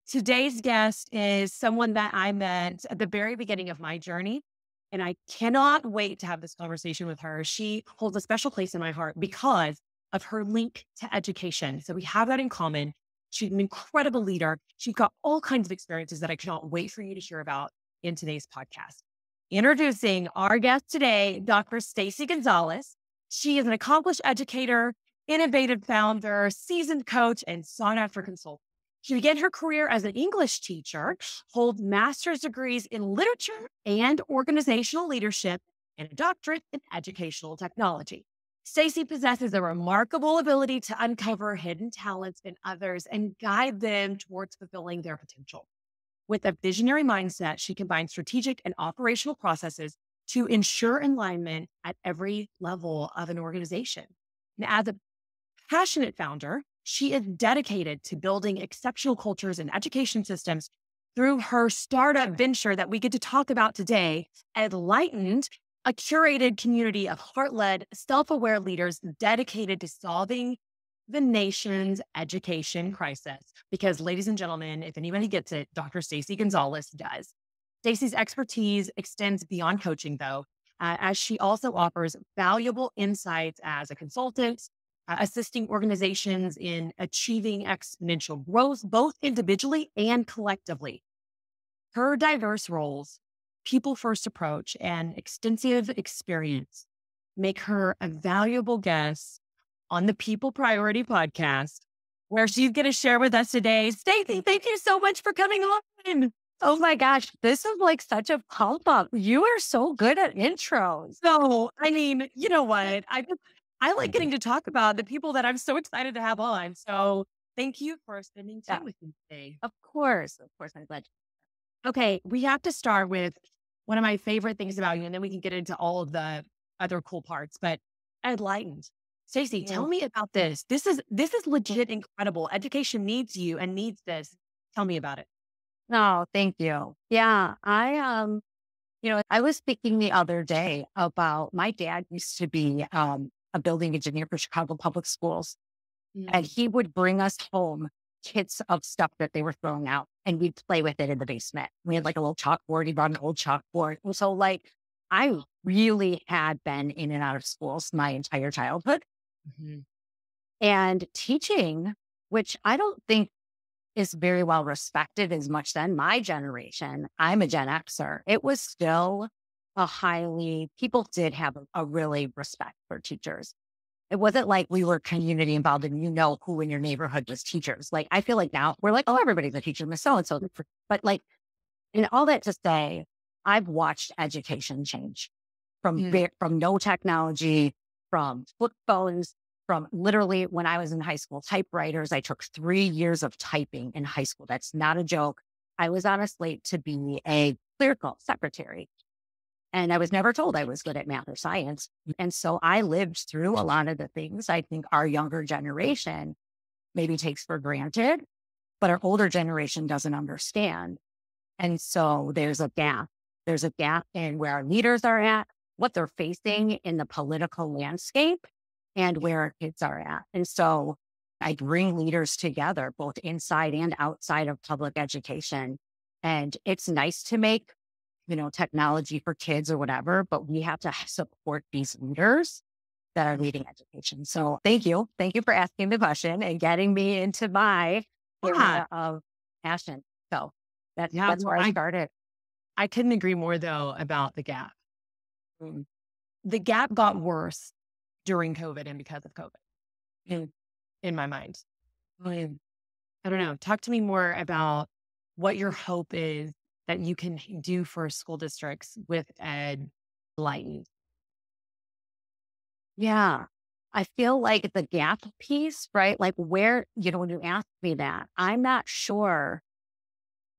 Today's guest is someone that I met at the very beginning of my journey, and I cannot wait to have this conversation with her. She holds a special place in my heart because of her link to education. So we have that in common. She's an incredible leader. She's got all kinds of experiences that I cannot wait for you to hear about in today's podcast. Introducing our guest today, Dr. Stacey Gonzalez. She is an accomplished educator, innovative founder, seasoned coach, and sought after consultant. She began her career as an English teacher, holds master's degrees in literature and organizational leadership, and a doctorate in educational technology. Stacey possesses a remarkable ability to uncover hidden talents in others and guide them towards fulfilling their potential. With a visionary mindset, she combines strategic and operational processes to ensure alignment at every level of an organization. And as a passionate founder, she is dedicated to building exceptional cultures and education systems through her startup venture that we get to talk about today, Enlightened, a curated community of heart-led, self-aware leaders dedicated to solving the nation's education crisis. Because, ladies and gentlemen, if anybody gets it, Dr. Stacey Gonzalez does. Stacey's expertise extends beyond coaching, though, as she also offers valuable insights as a consultant, assisting organizations in achieving exponential growth, both individually and collectively. Her diverse roles, people-first approach, and extensive experience make her a valuable guest on the People Priority podcast, where she's going to share with us today. Stacey, thank you so much for coming on. Oh my gosh, this is like such a pump up. You are so good at intros. So, I mean, you know what? I like getting to talk about the people that I'm so excited to have on. So thank you for spending time with me today. Of course, I'm glad. Okay, we have to start with one of my favorite things about you, and then we can get into all of the other cool parts. But Enlightened. Stacey, tell me about this. This is legit incredible. Education needs you and needs this. Tell me about it. No, thank you. Yeah, I was speaking the other day about my dad used to be a building engineer for Chicago Public Schools, and he would bring us home kits of stuff that they were throwing out, and we'd play with it in the basement. We had like a little chalkboard. He brought an old chalkboard. And so like I really had been in and out of schools my entire childhood. And teaching, which I don't think is very well respected as much then my generation. I'm a Gen Xer. It was still people did have a really respect for teachers. It wasn't like we were community involved and who in your neighborhood was teachers. Like, I feel like now we're like, oh, everybody's a teacher, Miss so-and-so. But like, and all that to say, I've watched education change from no technology, from flip phones, from literally when I was in high school, typewriters. I took 3 years of typing in high school. That's not a joke. I was on a slate to be a clerical secretary. And I was never told I was good at math or science. And so I lived through a lot of the things I think our younger generation maybe takes for granted, but our older generation doesn't understand. And so there's a gap. There's a gap in where our leaders are at, what they're facing in the political landscape, and where our kids are at. And so I bring leaders together, both inside and outside of public education. And it's nice to make, technology for kids or whatever, but we have to support these leaders that are leading education. So thank you. Thank you for asking the question and getting me into my area of passion. So that's where I started. I couldn't agree more, though, about the gap. The gap got worse during COVID and because of COVID, in my mind. I don't know. Talk to me more about what your hope is that you can do for school districts with Enlightened. Yeah. I feel like the gap piece, right? Like where, when you ask me that, I'm not sure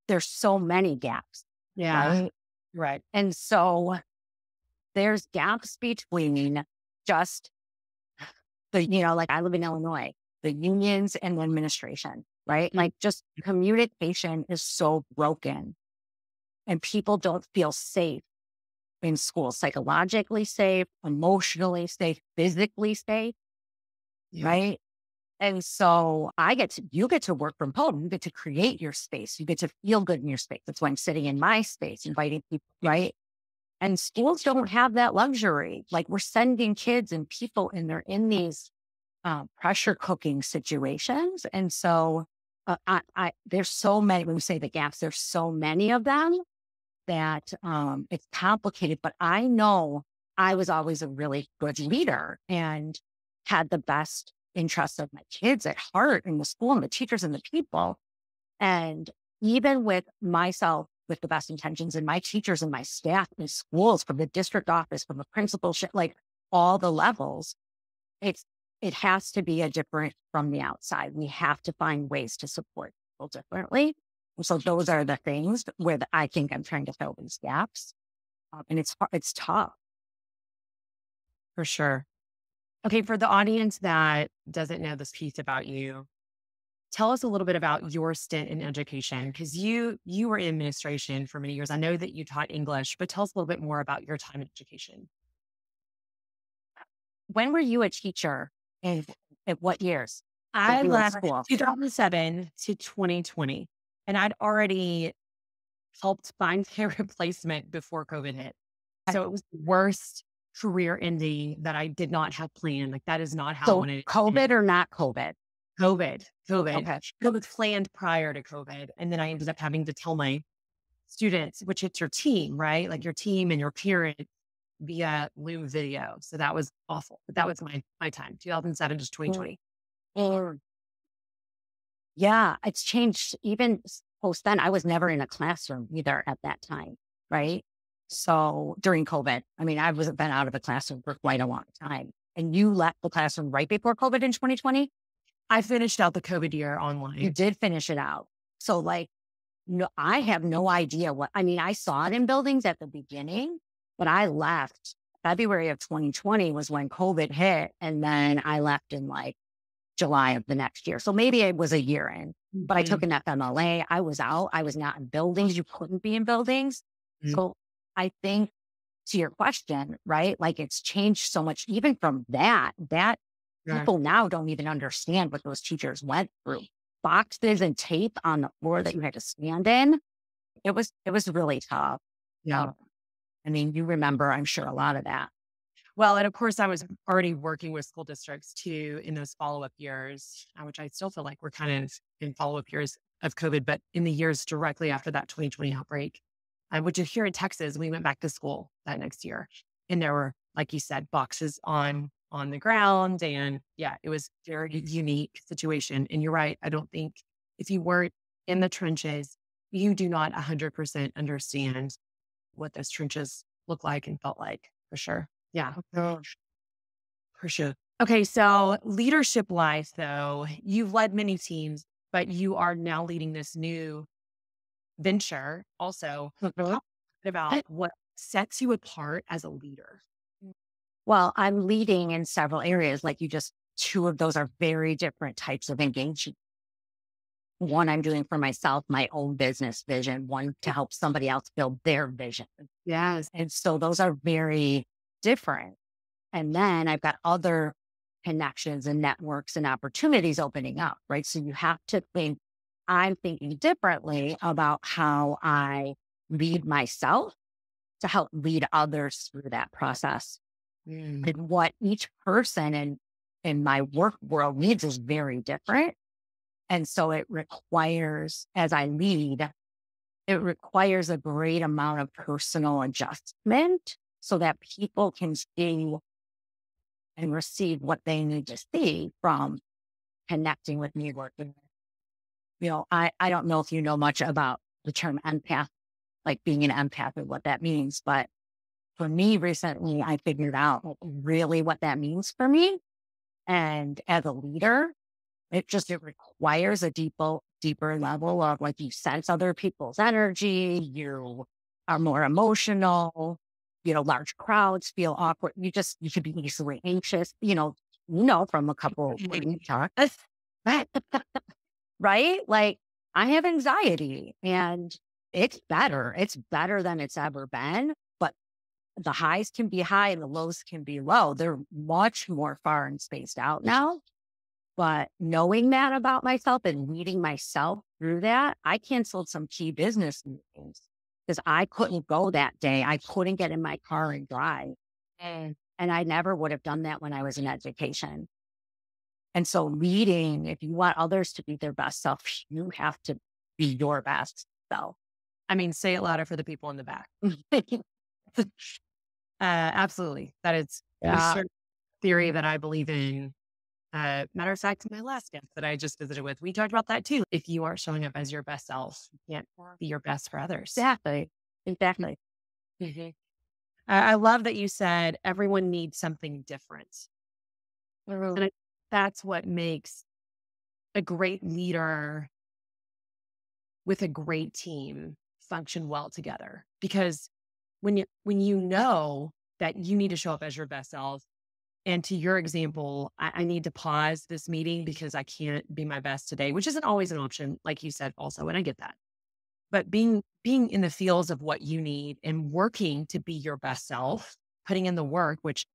there's so many gaps. Yeah. Right. And so there's gaps between just like I live in Illinois, the unions and the administration, right? Like just communication is so broken and people don't feel safe in school, psychologically safe, emotionally safe, physically safe, right? And so you get to work from home. You get to create your space. You get to feel good in your space. That's why I'm sitting in my space, inviting people, right? And schools don't have that luxury. Like we're sending kids and people and they're in these pressure cooking situations. And so there's so many, when we say the gaps, there's so many of them that it's complicated, but I know I was always a really good leader and had the best interests of my kids at heart in the school and the teachers and the people. And even with myself, with the best intentions and my teachers and my staff in schools, from the district office, from the principalship, like all the levels, it has to be a different from the outside. We have to find ways to support people differently. And so those are the things where I think I'm trying to fill these gaps. And it's tough. For sure. Okay. For the audience that doesn't know this piece about you, tell us a little bit about your stint in education, because you were in administration for many years. I know that you taught English, but tell us a little bit more about your time in education. When were you a teacher and at what years? I left 2007 to 2020, and I'd already helped find a replacement before COVID hit. So it was the worst career ending that I did not have planned. Like that is not how I wanted it. COVID or not COVID? COVID. Okay. It was planned prior to COVID. And then I ended up having to tell my students, which it's your team, right? Like your team and your parents via Loom video. So that was awful. But that was my time, 2007 to 2020. Yeah, it's changed. Even post then, I was never in a classroom either at that time, right? So during COVID, I mean, I wasn't been out of a classroom for quite a long time. And you left the classroom right before COVID in 2020? I finished out the COVID year online. You did finish it out. So like, no, I have no idea I saw it in buildings at the beginning, but I left February of 2020 was when COVID hit. And then I left in like July of the next year. So maybe it was a year in, but I took an FMLA. I was out. I was not in buildings. You couldn't be in buildings. So I think to your question, right? Like it's changed so much, even from that people now don't even understand what those teachers went through. Boxes and tape on the floor that you had to stand in. It was really tough. Yeah. I mean, you remember, I'm sure, a lot of that. Well, and of course I was already working with school districts too in those follow-up years, which I still feel like we're kind of in follow-up years of COVID, but in the years directly after that 2020 outbreak, which is here in Texas, we went back to school that next year. And there were, like you said, boxes on the ground. And yeah, it was a very unique situation. And you're right. I don't think if you weren't in the trenches, you do not 100% understand what those trenches look like and felt like, for sure. Yeah. For sure. Okay. So leadership wise though, you've led many teams, but you are now leading this new venture also. Talk about what sets you apart as a leader. Well, I'm leading in several areas. Like two of those are very different types of engagement. One I'm doing for myself, my own business vision, one to help somebody else build their vision. Yes. And so those are very different. And then I've got other connections and networks and opportunities opening up, right? So you have to I'm thinking differently about how I lead myself to help lead others through that process. And what each person in my work world needs is very different. And so it requires, as I lead, it requires a great amount of personal adjustment so that people can see and receive what they need to see from connecting with me, working. I don't know if you know much about the term empath, like being an empath and what that means. But for me recently, I figured out really what that means for me. And as a leader, it requires a deeper level of like you sense other people's energy. You are more emotional. Large crowds feel awkward. You could be easily anxious, from a couple we talk. Right? Like I have anxiety and it's better. It's better than it's ever been, but the highs can be high and the lows can be low. They're much more far and spaced out now. But knowing that about myself and leading myself through that, I canceled some key business meetings because I couldn't go that day. I couldn't get in my car and drive. And I never would have done that when I was in education. And so leading, if you want others to be their best self, you have to be your best self. I mean, say it louder for the people in the back. Absolutely. That is a certain theory that I believe in. Matter of fact, my last guest that I just visited with, we talked about that too. If you aren't showing up as your best self, you can't be your best for others. Exactly. Mhm. I love that you said everyone needs something different. And that's what makes a great leader with a great team function well together. Because when you know that you need to show up as your best self, and to your example, I need to pause this meeting because I can't be my best today, which isn't always an option, like you said also, and I get that. But being in the fields of what you need and working to be your best self, putting in the work, which,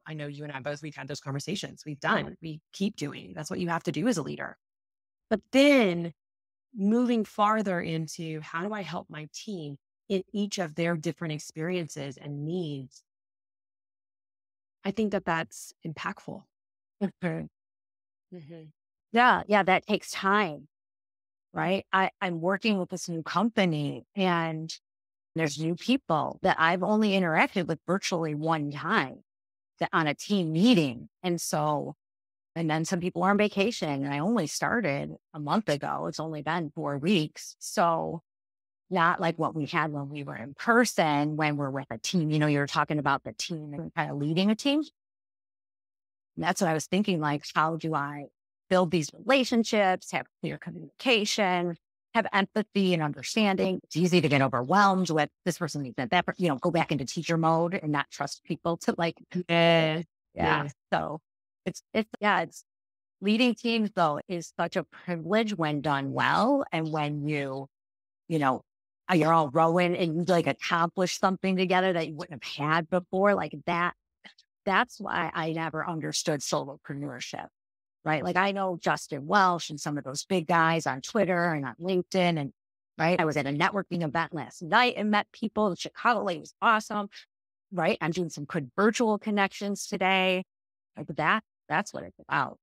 I know you and I both, we've had those conversations. We keep doing. That's what you have to do as a leader. But then moving farther into how do I help my team in each of their different experiences and needs? I think that that's impactful. Mhm. Mhm. Yeah, that takes time, right? I'm working with this new company and there's new people that I've only interacted with virtually one time on a team meeting. And then some people are on vacation and I only started a month ago. It's only been 4 weeks. So not like what we had when we were in person, when we're with a team, you're talking about the team and kind of leading a team. And that's what I was thinking, like, how do I build these relationships, have clear communication, have empathy and understanding? It's easy to get overwhelmed with this person needs that, go back into teacher mode and not trust people to Yeah. So it's leading teams though is such a privilege when done well. And when you're all rowing and you like accomplish something together that you wouldn't have had before, like that. That's why I never understood solopreneurship, right? Like I know Justin Welsh and some of those big guys on Twitter and on LinkedIn. And right, I was at a networking event last night and met people in Chicago. It was awesome, right? I'm doing some good virtual connections today. Like that's what it's about.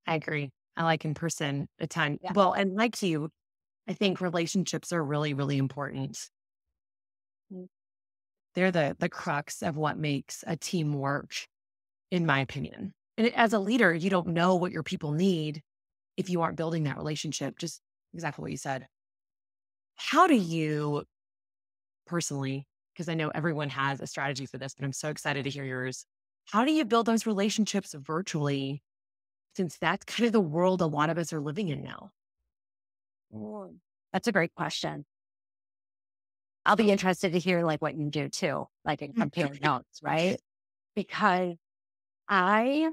I agree. I like in person a ton. Yeah. Well, and like you, I think relationships are really, really important. Mm. They're the crux of what makes a team work, in my opinion. And as a leader, you don't know what your people need if you aren't building that relationship. Just exactly what you said. How do you personally, because I know everyone has a strategy for this, but I'm so excited to hear yours. How do you build those relationships virtually, since that's kind of the world a lot of us are living in now? That's a great question. I'll be interested to hear like what you do too, like in compare notes, right? Because I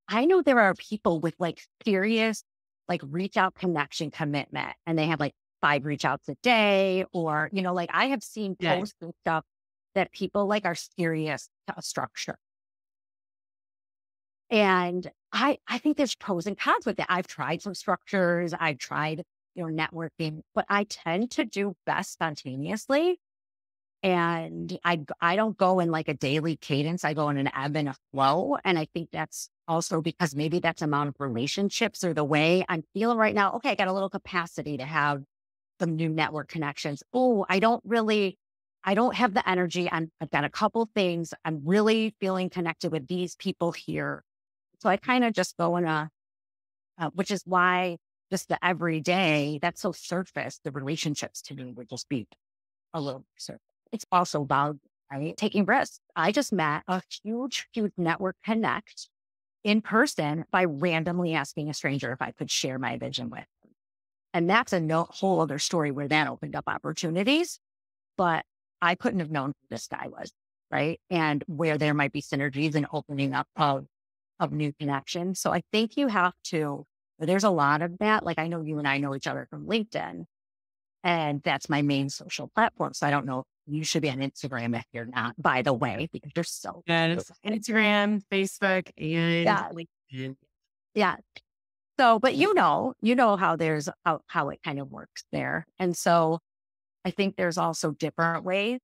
know there are people with like serious like reach out connection commitment and they have like 5 reach outs a day or, like I have seen Yeah. posts and stuff that people like are serious to a structure. And I think there's pros and cons with that. I've tried some structures, I've tried, networking, but I tend to do best spontaneously. And I don't go in like a daily cadence. I go in an ebb and a flow. And I think that's also because maybe that's amount of relationships or the way I'm feeling right now. Okay, I got a little capacity to have some new network connections. Oh, I don't have the energy. I've got a couple things. I'm really feeling connected with these people here. So I kind of just go in which is why just the everyday, that's so surface, the relationships to me would just be a little surface. It's also about taking risks. I just met a huge network connect in person by randomly asking a stranger if I could share my vision with them. And that's a whole other story where that opened up opportunities, but I couldn't have known who this guy was, right? And where there might be synergies and opening up of new connections. So I think there's a lot of that. Like I know you and I know each other from LinkedIn. And that's my main social platform. So I don't know if you should be on Instagram if you're not, by the way, because you're so. And it's Instagram, Facebook, and Yeah. LinkedIn. Yeah. So, but you know how how it kind of works there. And so I think there's also different ways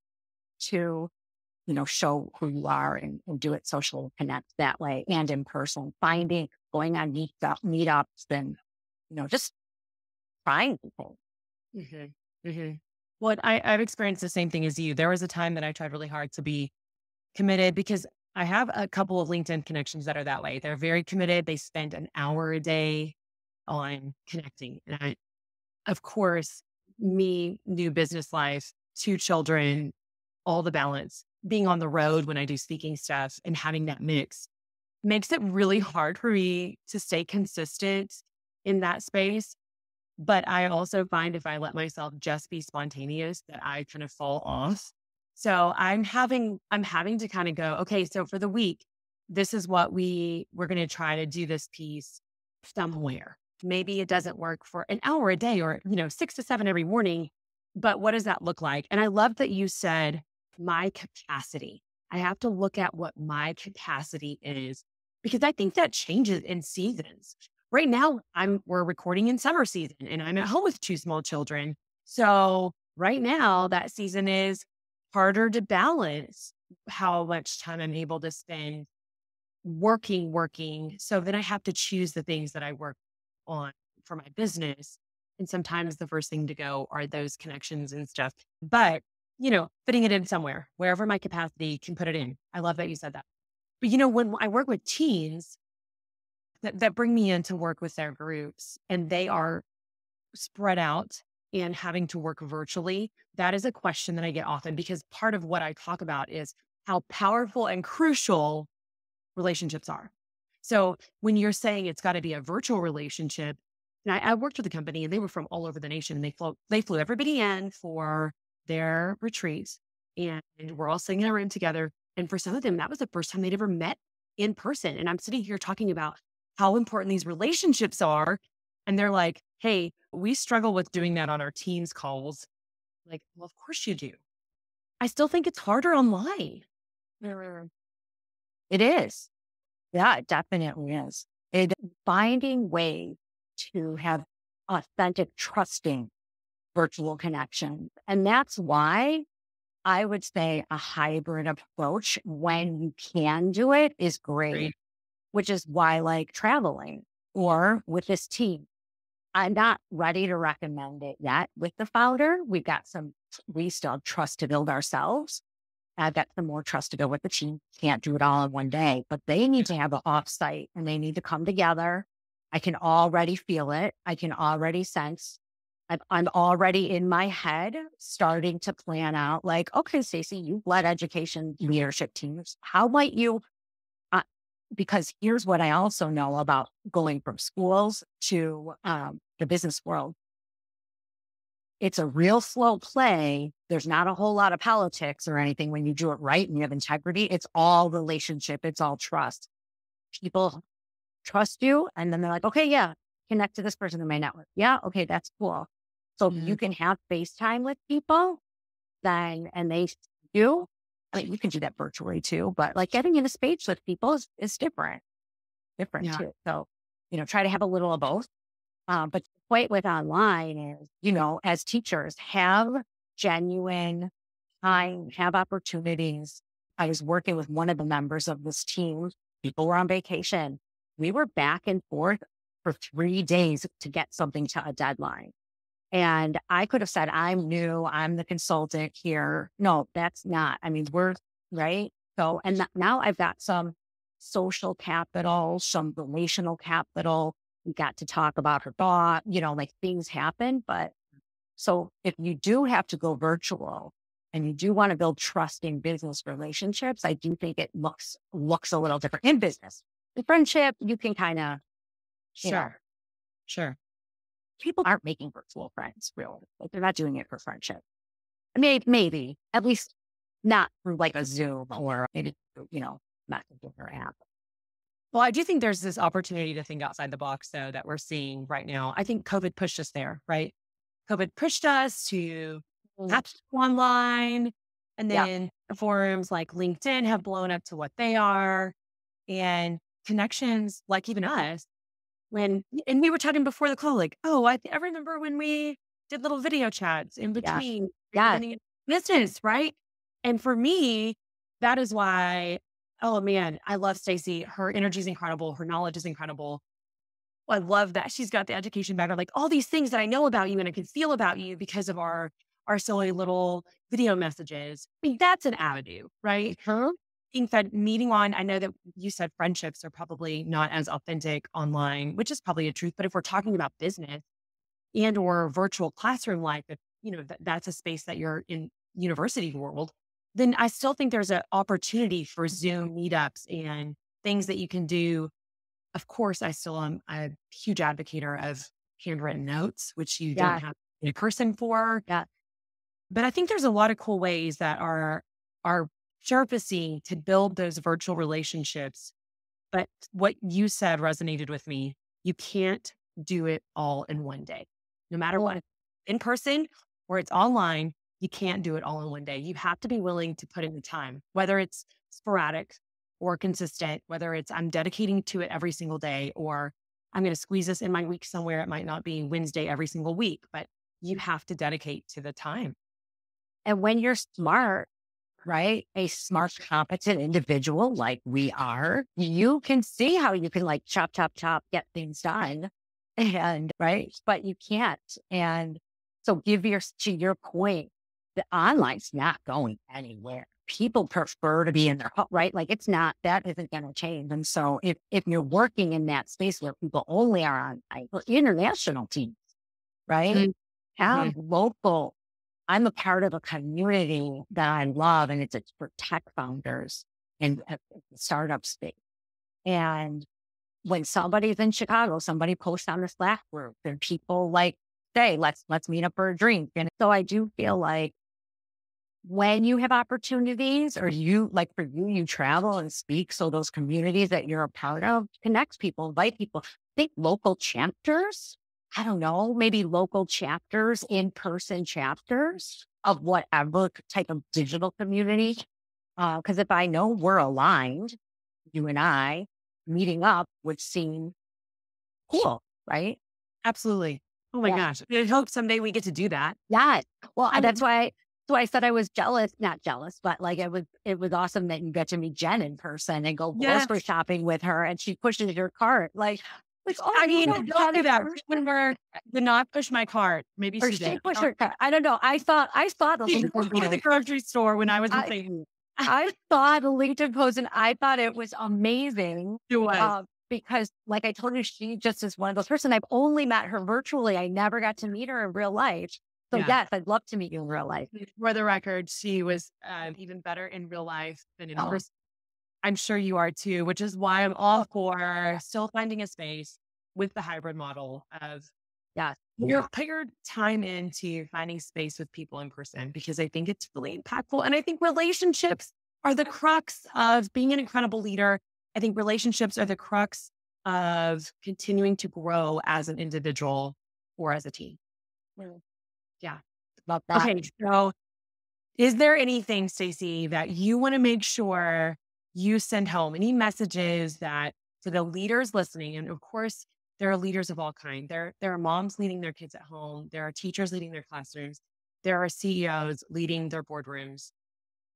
to, show who you are and do it social connect that way and in person, going on meetups and, just trying people. Mm-hmm. Mm-hmm. Well, I've experienced the same thing as you. There was a time that I tried really hard to be committed because I have a couple of LinkedIn connections that are that way. They're very committed. They spend an hour a day on connecting. And of course, me, new business life, two children, all the balance, being on the road when I do speaking stuff and having that mix makes it really hard for me to stay consistent in that space. But I also find if I let myself just be spontaneous that I kind of fall off. So I'm having to kind of go, okay, so for the week, this is what we're going to try to do this piece somewhere. Maybe it doesn't work for an hour a day or, 6 to 7 every morning, but what does that look like? And I love that you said my capacity. I have to look at what my capacity is because I think that changes in seasons. Right now, we're recording in summer season and I'm at home with two small children. So right now, that season is harder to balance how much time I'm able to spend working. So then I have to choose the things that I work on for my business. And sometimes the first thing to go are those connections and stuff. But, fitting it in somewhere, wherever my capacity can put it in. I love that you said that. But, when I work with teens, that bring me in to work with their groups and they are spread out and having to work virtually, that is a question that I get often because part of what I talk about is how powerful and crucial relationships are. So when you're saying it's got to be a virtual relationship, and I worked with a company and they were from all over the nation and they flew everybody in for their retreats and we're all sitting in a room together. And for some of them, that was the first time they'd ever met in person. And I'm sitting here talking about how important these relationships are. And they're like, hey, we struggle with doing that on our Teams calls. Like, well, of course you do. I still think it's harder online. Mm. It is. Yeah, it definitely is. Finding ways to have authentic, trusting virtual connections. And that's why I would say a hybrid approach when you can do it is great, Great. which is why like traveling or with this team. I'm not ready to recommend it yet with the founder. We still have trust to build ourselves. I've got some more trust to go with the team. Can't do it all in one day, but they need to have an offsite and they need to come together. I can already feel it. I can already sense. I'm already in my head starting to plan out like, okay, Stacey, you've led education leadership teams. How might you, because here's what I also know about going from schools to the business world. It's a real slow play. There's not a whole lot of politics or anything when you do it right and you have integrity. It's all relationship. It's all trust. People trust you. And then they're like, okay, yeah, connect to this person in my network. Yeah. Okay. That's cool. So if you can have FaceTime with people and they do, I mean, you can do that virtually too, but like getting in a space with people is different Yeah. too. So, try to have a little of both. But the point with online is, as teachers, have genuine time, have opportunities. I was working with one of the members of this team. People were on vacation. We were back and forth for 3 days to get something to a deadline. And I could have said, I'm new, I'm the consultant here. No, that's not. I mean, we're right. So, and now I've got some social capital, some relational capital. We got to talk about her thought, like things happen. But so if you do have to go virtual and you do want to build trusting business relationships, I do think it looks a little different in business. In friendship, you can kind of, Sure. people aren't making virtual friends, really. Like they're not doing it for friendship. Maybe, at least not through like a Zoom or maybe, Messenger or app. Well, I do think there's this opportunity to think outside the box, though, that we're seeing right now. I think COVID pushed us there, right? COVID pushed us to have to go online. And Yeah. then forums like LinkedIn have blown up to what they are. And connections, like even us, and we were chatting before the call, like, oh, I remember when we did little video chats in Yeah. between Yeah. beginning of business, right? And for me, that is why, oh man, I love Stacey. Her energy is incredible. Her knowledge is incredible. I love that she's got the education background, like all these things that I know about you and I can feel about you because of our silly little video messages. I mean, that's an avenue, right? Huh? Think that meeting on, I know that you said friendships are probably not as authentic online, which is probably a truth. But if we're talking about business and or virtual classroom life, if that's a space that you're in university world, then I still think there's an opportunity for Zoom meetups and things that you can do. Of course, I still am a huge advocator of handwritten notes, which you don't Yeah. have in person for. Yeah. But I think there's a lot of cool ways that are surfacing to build those virtual relationships. But what you said resonated with me. You can't do it all in one day. No matter what, in person or it's online, you can't do it all in one day. You have to be willing to put in the time, whether it's sporadic or consistent, whether it's I'm dedicating to it every single day or I'm going to squeeze this in my week somewhere. It might not be Wednesday every single week, but you have to dedicate to the time. And when you're smart, right? A smart, competent individual like we are, you can see how you can like chop, chop, chop, get things done. And right. But you can't. And so to your point, the online's not going anywhere. People prefer to be in their home, right? Like that isn't going to change. And so if you're working in that space where people only are on international teams, right? Mhm. Have local. I'm a part of a community that I love, and it's for tech founders and startup space. And when somebody's in Chicago, somebody posts on the Slack group, and people like say, let's meet up for a drink. And so I do feel like when you have opportunities, or you travel and speak, so those communities that you're a part of connect people, invite people. Think local chapters. I don't know, maybe local chapters, in-person chapters of whatever type of digital community. Because if I know we're aligned, you and I meeting up would seem cool, right? Absolutely. Oh my Yeah. gosh. I hope someday we get to do that. Yeah. Well, I that's why. So I said I was jealous, not jealous, but like it was awesome that you got to meet Jen in person and go grocery shopping with her, and she pushes your cart. Oh, I mean, don't do that. Remember, did not push my cart. Maybe or she she did. pushed her cart. I don't know. I thought the She LinkedIn took me to the post. grocery store when I was in St. I saw the LinkedIn post and I thought it was amazing. It was. Because like I told you, she just is one of those person. I've only met her virtually. I never got to meet her in real life. So yes, I'd love to meet you in real life. For the record, she was even better in real life than in person. I'm sure you are too, which is why I'm all for still finding a space with the hybrid model of put your time into finding space with people in person, because I think it's really impactful. And I think relationships are the crux of being an incredible leader. I think relationships are the crux of continuing to grow as an individual or as a team. Yeah. Love that. Okay. So is there anything, Stacey, that you want to make sure you send home? Any messages that for the leaders listening? And of course, there are leaders of all kinds. There are moms leading their kids at home. There are teachers leading their classrooms. There are CEOs leading their boardrooms.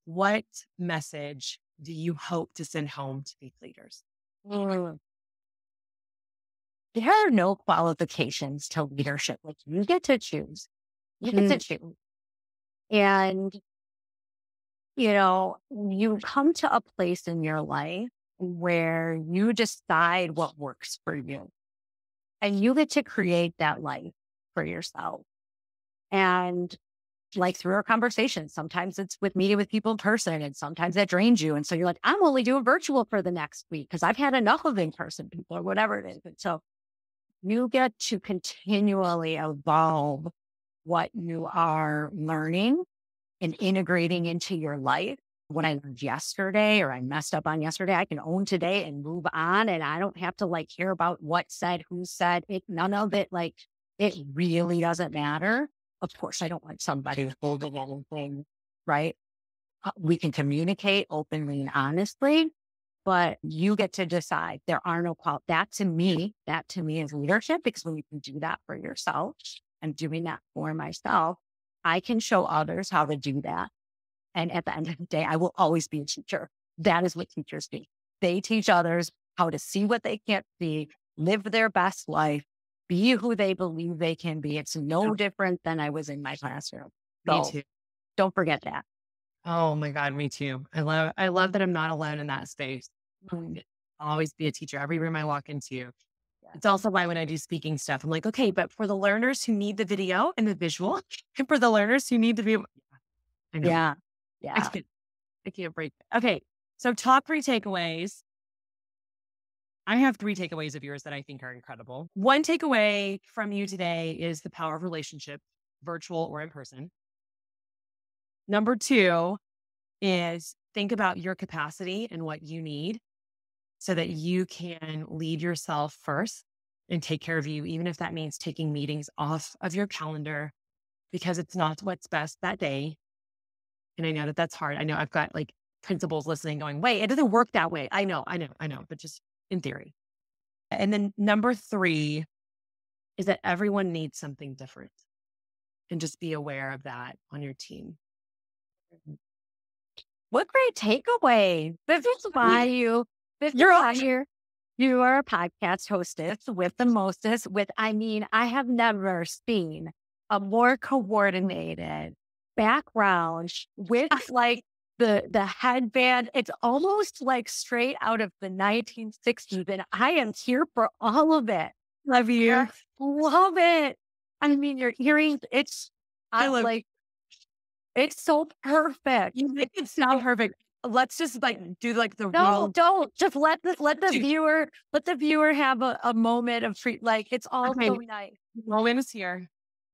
What message do you hope to send home to these leaders? There are no qualifications to leadership. Like you get to choose. You get to choose. And, you come to a place in your life where you decide what works for you. And you get to create that life for yourself. And like through our conversations, sometimes it's with meeting with people in person, and sometimes that drains you. And so you're like, I'm only doing virtual for the next week because I've had enough of in-person people or whatever it is. And so you get to continually evolve what you are learning and integrating into your life. What I learned yesterday or I messed up on yesterday, I can own today and move on. And I don't have to hear about what said, who said it. None of it, it really doesn't matter. Of course, I don't want somebody holding anything, right? We can communicate openly and honestly, but you get to decide. There are no that to me is leadership, because when you can do that for yourself and doing that for myself, I can show others how to do that. And at the end of the day, I will always be a teacher. That is what teachers do. They teach others how to see what they can't see, live their best life, be who they believe they can be. It's no different than I was in my classroom. Me So too. don't forget that. Oh my God, me too. I love that I'm not alone in that space. Mm. I'll always be a teacher every room I walk into. Yeah. It's also why when I do speaking stuff, I'm like, okay, but for the learners who need the video and the visual, and for the learners who need the view, I know. Yeah. I can't break it. Okay. So top 3 takeaways. I have 3 takeaways of yours that I think are incredible. One takeaway from you today is the power of relationship, virtual or in person. Number 2 is think about your capacity and what you need so that you can lead yourself first and take care of you, even if that means taking meetings off of your calendar because it's not what's best that day. And I know that that's hard. I know I've got like principals listening going, wait, it doesn't work that way. I know, but just in theory. And then number 3 is that everyone needs something different, and just be aware of that on your team. What great takeaway. This is why you are a podcast hostess with the mostest I have never seen a more coordinated background with like the headband. It's almost like straight out of the 1960s. And I am here for all of it. Love you. I love it. I mean, your earrings, it's so perfect. You make it sound perfect. Let's just like do like the No, real. don't just let the viewer have a moment of treat. Like it's all Okay. so nice. Moment is here.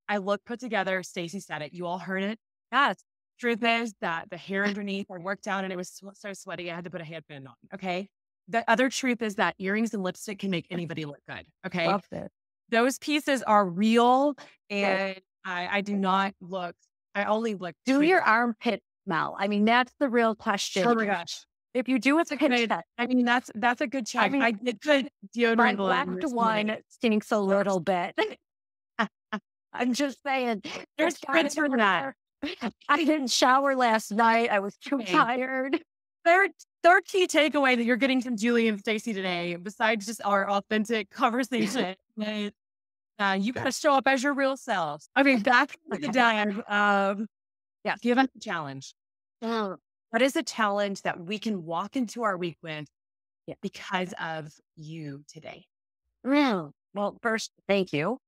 I look put together. Stacey said it. You all heard it. Yes. Truth is that the hair underneath I worked out and it was so sweaty. I had to put a headband on. Okay. The other truth is that earrings and lipstick can make anybody look good. Okay. Love it. Those pieces are real, and I do not look. I only look. Do your armpit smell? I mean, that's the real question. Oh my gosh. If you do, it's a good. I mean, that's a good check. I did put deodorant My on black this one morning. stinks a little bit. I'm just saying. There's friends for that. I didn't shower last night. I was too tired. Third key takeaway that you're getting from Julie and Stacey today, besides just our authentic conversation, is you got to show up as your real selves. Okay, back to the dive. Give us a challenge. What is a challenge that we can walk into our week with because of you today? Well, first, thank you.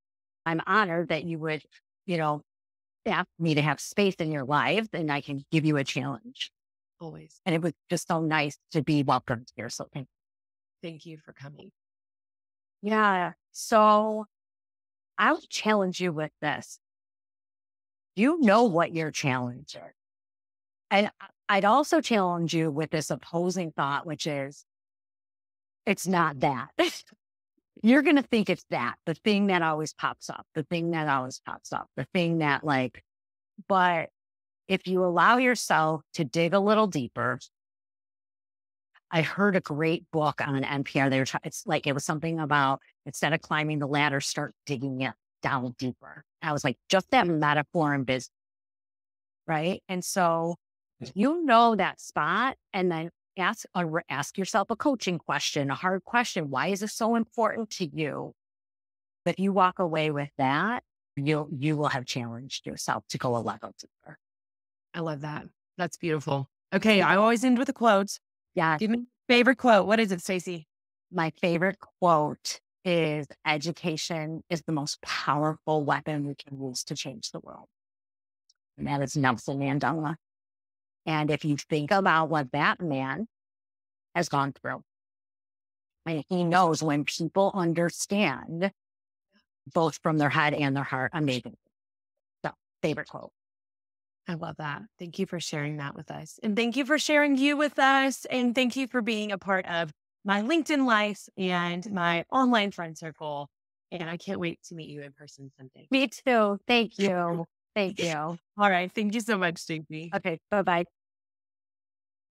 I'm honored that you would, ask me to have space in your life and I can give you a challenge. Always. And it was just so nice to be welcomed here. So thank you for coming. Yeah. So I'll challenge you with this. You know what your challenge is. And I'd also challenge you with this opposing thought, which is, it's not that. You're going to think it's that, the thing that always pops up, the thing that but if you allow yourself to dig a little deeper, I heard a great book on NPR. It was something about instead of climbing the ladder, start digging it down deeper. I was like, just that metaphor in business, right? And so you know that spot, and then ask yourself a coaching question, a hard question. Why is this so important to you? But if you walk away with that, you will have challenged yourself to go a level deeper. I love that. That's beautiful. Okay, I always end with a quote. Yeah. Give me your favorite quote. What is it, Stacey? My favorite quote is, education is the most powerful weapon we can use to change the world. And that is Nelson Mandela. And if you think about what that man has gone through, and he knows when people understand both from their head and their heart, amazing. So, favorite quote. I love that. Thank you for sharing that with us. And thank you for sharing you with us. And thank you for being a part of my LinkedIn life and my online friend circle. And I can't wait to meet you in person someday. Me too. Thank you. Thank you. All right. Thank you so much, Stacey. Okay. Bye-bye.